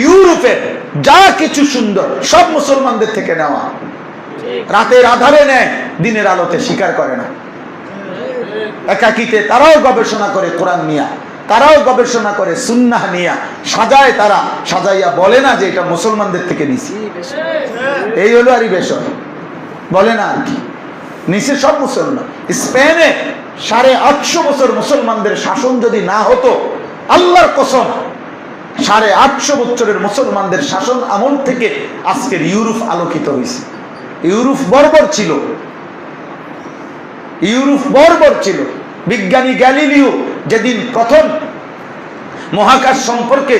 ইউরোপের যা কিছু সুন্দর সব মুসলমানদের থেকে নেওয়া। রাতের আধারে নেয়, দিনের আলোতে স্বীকার করে না। একাকিতে তারাও গবেষণা করে কোরআন নিয়া, তারাও গবেষণা করে সুন্নাহ নিয়া, সাজায়, তারা সাজাইয়া বলে না যে এটা মুসলমানদের থেকে নিছি। এই হলো আরই বিষয়, বলে না আর কি, নিচে সব মুসলমান। স্পেনে 850 বছর মুসলমানদের শাসন যদি না হতো, আল্লাহর কসম 850 বছরের মুসলমানদের শাসন আমল থেকে আজকের ইউরোপ আলোকিত হয়েছে। ইউরোপ বর্বর ছিল, ইউরোপ বর্বর ছিল। বিজ্ঞানী গ্যালিলিও যেদিন প্রথম মহাকাশ সম্পর্কে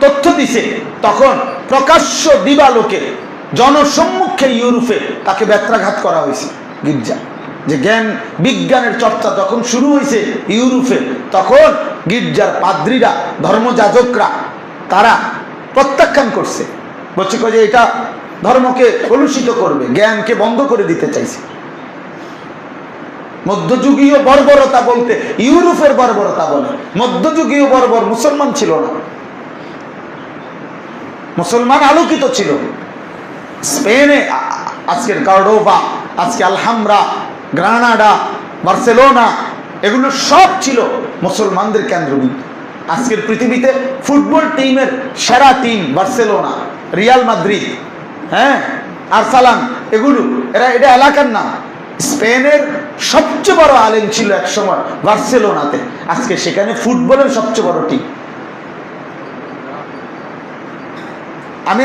তথ্য দিছে, তখন প্রকাশ্য দিবালোকে জনসম্মুখে ইউরোপে তাকে ব্যত্রাঘাত করা হয়েছে। গির্জা যে জ্ঞান বিজ্ঞানের চর্চা যখন শুরু হয়েছে ইউরোপে, তখন গির্জার পাদ্রীরা, ধর্মযাজকরা তারা প্রত্যাখ্যান করছে, বলছে যে এটা ধর্মকে কলুষিত করবে, জ্ঞানকে বন্ধ করে দিতে চাইছে। মধ্যযুগীয় বর্বরতা বলতে ইউরোপের বর্বরতা বলে। মধ্যযুগীয় বর্বর মুসলমান ছিল না, মুসলমান আলোকিত ছিল। স্পেনে আজকের কর্ডোবা, আজকে আলহামরা, গ্রানাডা, বার্সেলোনা, এগুলো সব ছিল মুসলমানদের কেন্দ্রবিন্দু। আজকের পৃথিবীতে ফুটবল টিমের সেরা টিম বার্সেলোনা, রিয়াল মাদ্রিদ, হ্যাঁ, আরসালান, এগুলো এটা এলাকার নাম। স্পেনের সবচেয়ে বড় আলেম ছিল এক সময় বার্সেলোনাতে, আজকে সেখানে ফুটবলের সবচেয়ে বড় টিম। আমি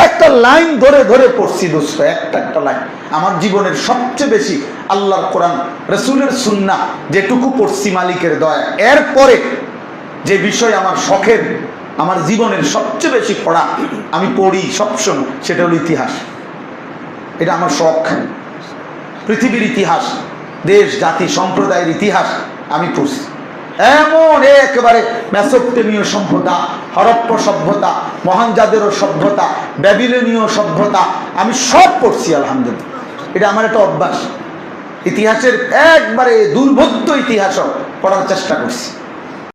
একটা লাইন ধরে ধরে পড়ছি দোস্ত, একটা লাইন। আমার জীবনের সবচেয়ে বেশি আল্লাহর কোরআন, রসুলের সুন্নাহ যেটুকু পড়ছি মালিকের দয়া, এরপরে যে বিষয় আমার শখের, আমার জীবনের সবচেয়ে বেশি পড়া, আমি পড়ি সবসময়, সেটা হলো ইতিহাস। এটা আমার শখ। পৃথিবীর ইতিহাস, দেশ জাতি সম্প্রদায়ের ইতিহাস আমি পড়ছি। এমন একেবারে মেসোপটেমীয় সভ্যতা, হরপ্পা সভ্যতা, মহেঞ্জোদারো সভ্যতা, ব্যাবিলনীয় সভ্যতা, আমি সব পড়ছি আলহামদুলিল্লাহ। এটা আমার একটা অভ্যাস। ইতিহাসের একবারে দুর্বোধ্য ইতিহাসও পড়ার চেষ্টা করছি।